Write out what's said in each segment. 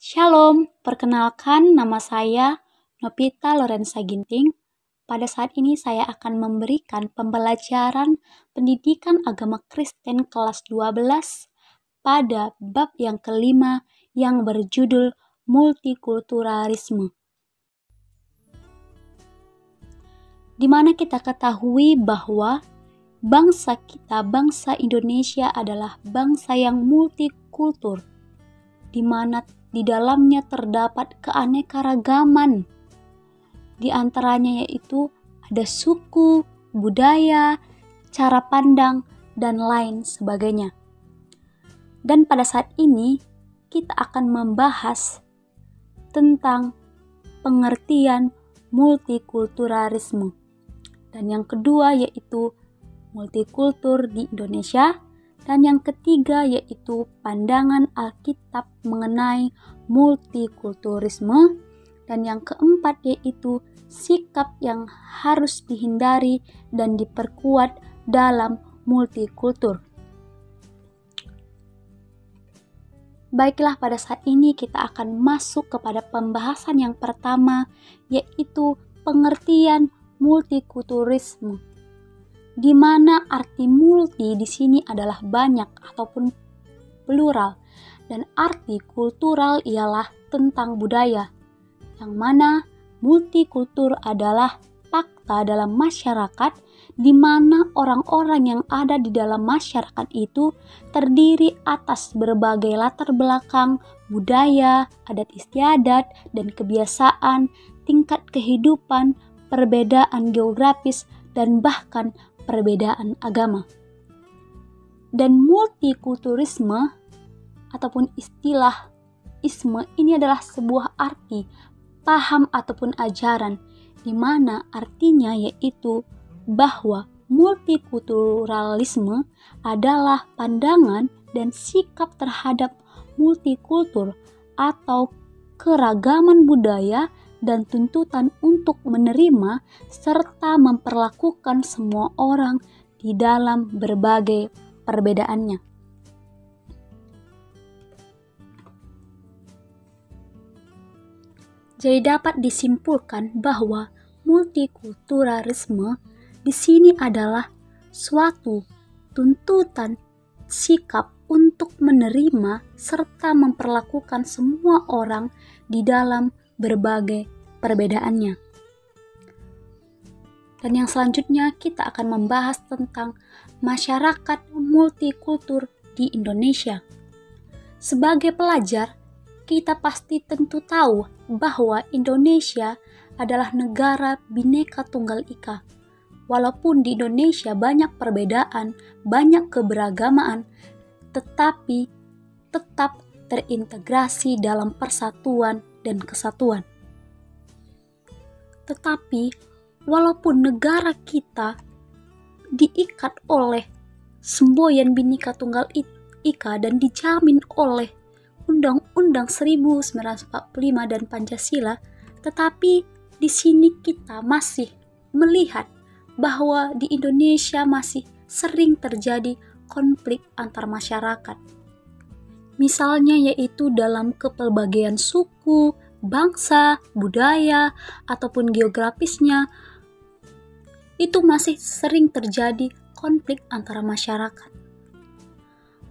Shalom, perkenalkan nama saya Novita Lorenza Ginting. Pada saat ini saya akan memberikan pembelajaran pendidikan agama Kristen kelas 12 pada bab yang kelima yang berjudul multikulturalisme. Di mana kita ketahui bahwa bangsa kita, bangsa Indonesia adalah bangsa yang multikultur, di mana di dalamnya terdapat keanekaragaman. Di antaranya yaitu ada suku, budaya, cara pandang, dan lain sebagainya. Dan pada saat ini kita akan membahas tentang pengertian multikulturalisme. Dan yang kedua yaitu multikultur di Indonesia. Dan yang ketiga yaitu pandangan Alkitab mengenai multikulturalisme. Dan yang keempat yaitu sikap yang harus dihindari dan diperkuat dalam multikultur. Baiklah, pada saat ini kita akan masuk kepada pembahasan yang pertama, yaitu pengertian multikulturalisme, di mana arti multi di sini adalah banyak ataupun plural, dan arti kultural ialah tentang budaya, yang mana multikultur adalah fakta dalam masyarakat di mana orang-orang yang ada di dalam masyarakat itu terdiri atas berbagai latar belakang, budaya, adat istiadat, dan kebiasaan, tingkat kehidupan, perbedaan geografis, dan bahkan perbedaan agama. Dan multikulturisme ataupun istilah isme ini adalah sebuah arti, paham ataupun ajaran, di mana artinya yaitu bahwa multikulturalisme adalah pandangan dan sikap terhadap multikultur atau keragaman budaya dan tuntutan untuk menerima serta memperlakukan semua orang di dalam berbagai perbedaannya. Jadi dapat disimpulkan bahwa multikulturalisme di sini adalah suatu tuntutan sikap untuk menerima serta memperlakukan semua orang di dalam berbagai perbedaannya. Dan yang selanjutnya kita akan membahas tentang masyarakat multikultur di Indonesia. Sebagai pelajar, kita pasti tentu tahu bahwa Indonesia adalah negara Bhinneka Tunggal Ika. Walaupun di Indonesia banyak perbedaan, banyak keberagamaan, tetapi tetap terintegrasi dalam persatuan dan kesatuan. Tetapi walaupun negara kita diikat oleh semboyan Bhinneka Tunggal Ika dan dijamin oleh Undang-Undang 1945 dan Pancasila, tetapi di sini kita masih melihat bahwa di Indonesia masih sering terjadi konflik antar masyarakat. Misalnya yaitu dalam kepelbagaian suku, bangsa, budaya, ataupun geografisnya, itu masih sering terjadi konflik antara masyarakat.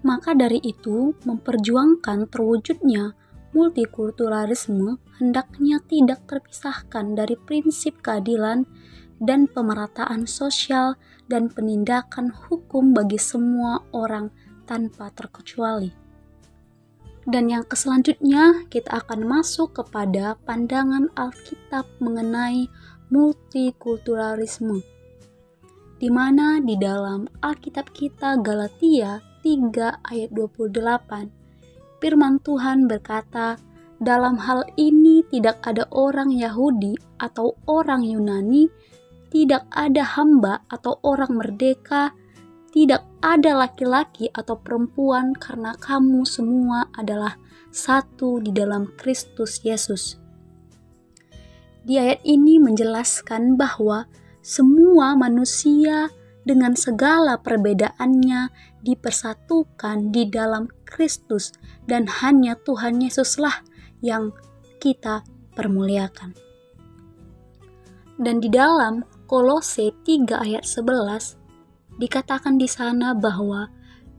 Maka dari itu, memperjuangkan terwujudnya multikulturalisme hendaknya tidak terpisahkan dari prinsip keadilan dan pemerataan sosial dan penindakan hukum bagi semua orang tanpa terkecuali. Dan yang selanjutnya kita akan masuk kepada pandangan Alkitab mengenai multikulturalisme, di mana di dalam Alkitab kita Galatia 3 ayat 28, firman Tuhan berkata, dalam hal ini tidak ada orang Yahudi atau orang Yunani, tidak ada hamba atau orang merdeka, tidak ada laki-laki atau perempuan, karena kamu semua adalah satu di dalam Kristus Yesus. Di ayat ini menjelaskan bahwa semua manusia dengan segala perbedaannya dipersatukan di dalam Kristus, dan hanya Tuhan Yesuslah yang kita permuliakan. Dan di dalam Kolose 3 ayat 11 dikatakan di sana bahwa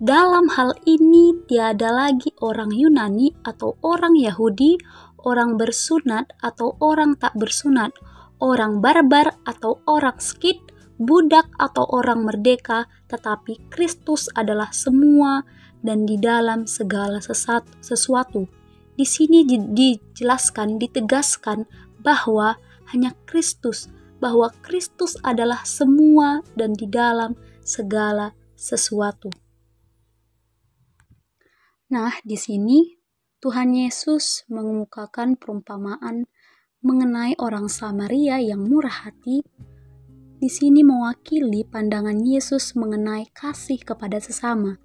dalam hal ini tiada lagi orang Yunani atau orang Yahudi, orang bersunat atau orang tak bersunat, orang barbar atau orang Skit, budak atau orang merdeka, tetapi Kristus adalah semua dan di dalam segala sesuatu. Di sini dijelaskan, ditegaskan bahwa hanya Kristus, bahwa Kristus adalah semua dan di dalam segala sesuatu. Nah, di sini Tuhan Yesus mengemukakan perumpamaan mengenai orang Samaria yang murah hati. Di sini mewakili pandangan Yesus mengenai kasih kepada sesama,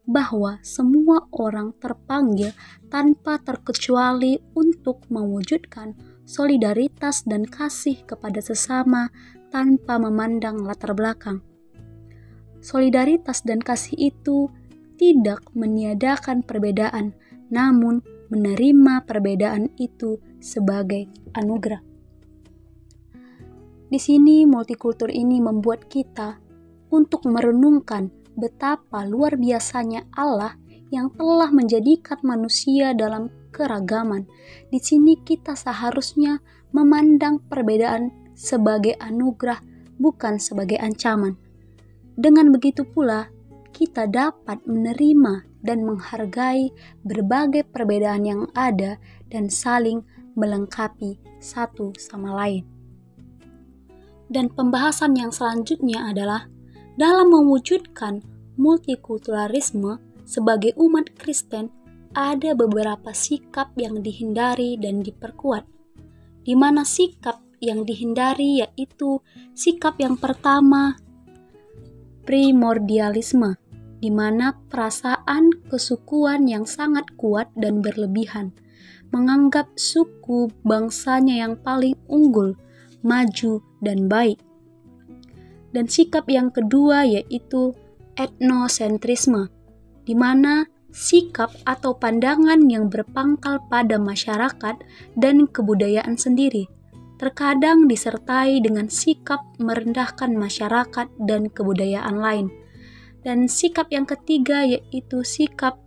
bahwa semua orang terpanggil tanpa terkecuali untuk mewujudkan solidaritas dan kasih kepada sesama tanpa memandang latar belakang. Solidaritas dan kasih itu tidak meniadakan perbedaan, namun menerima perbedaan itu sebagai anugerah. Di sini multikultur ini membuat kita untuk merenungkan betapa luar biasanya Allah yang telah menjadikan manusia dalam keragaman. Di sini kita seharusnya memandang perbedaan sebagai anugerah, bukan sebagai ancaman. Dengan begitu pula, kita dapat menerima dan menghargai berbagai perbedaan yang ada dan saling melengkapi satu sama lain. Dan pembahasan yang selanjutnya adalah dalam mewujudkan multikulturalisme sebagai umat Kristen, ada beberapa sikap yang dihindari dan diperkuat. Di mana sikap yang dihindari yaitu sikap yang pertama, primordialisme, di mana perasaan kesukuan yang sangat kuat dan berlebihan, menganggap suku bangsanya yang paling unggul, maju, dan baik. Dan sikap yang kedua yaitu etnosentrisme, di mana sikap atau pandangan yang berpangkal pada masyarakat dan kebudayaan sendiri, terkadang disertai dengan sikap merendahkan masyarakat dan kebudayaan lain. Dan sikap yang ketiga yaitu sikap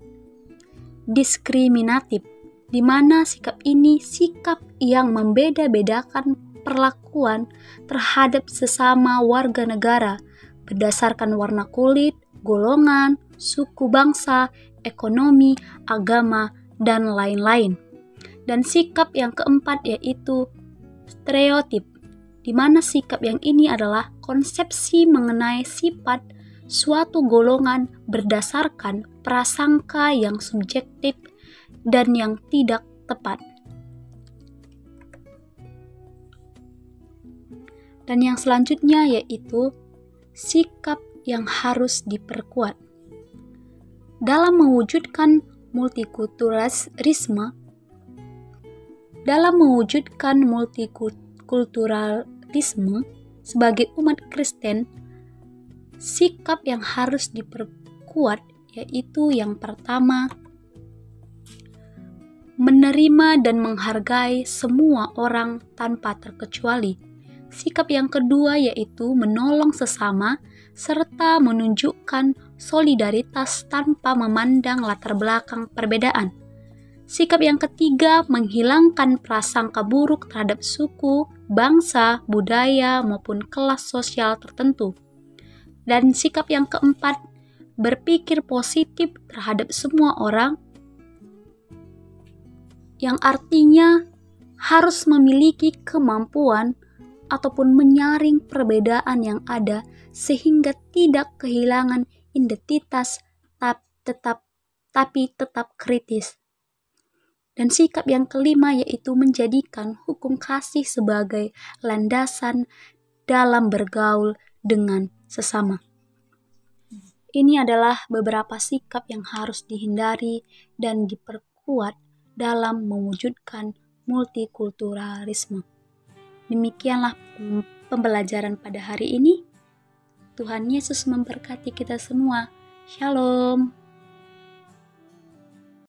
diskriminatif, di mana sikap ini sikap yang membeda-bedakan perlakuan terhadap sesama warga negara berdasarkan warna kulit, golongan, suku bangsa, ekonomi, agama, dan lain-lain. Dan sikap yang keempat yaitu stereotip, di mana sikap yang ini adalah konsepsi mengenai sifat suatu golongan berdasarkan prasangka yang subjektif dan yang tidak tepat. Dan yang selanjutnya yaitu sikap yang harus diperkuat. Dalam mewujudkan multikulturalisme, sebagai umat Kristen, sikap yang harus diperkuat yaitu yang pertama, menerima dan menghargai semua orang tanpa terkecuali. Sikap yang kedua yaitu menolong sesama serta menunjukkan solidaritas tanpa memandang latar belakang perbedaan. Sikap yang ketiga menghilangkan prasangka buruk terhadap suku, bangsa, budaya maupun kelas sosial tertentu. Dan sikap yang keempat berpikir positif terhadap semua orang, yang artinya harus memiliki kemampuan ataupun menyaring perbedaan yang ada sehingga tidak kehilangan identitas tapi tetap kritis. Dan sikap yang kelima yaitu menjadikan hukum kasih sebagai landasan dalam bergaul dengan sesama. Ini adalah beberapa sikap yang harus dihindari dan diperkuat dalam mewujudkan multikulturalisme. Demikianlah pembelajaran pada hari ini. Tuhan Yesus memberkati kita semua. Shalom.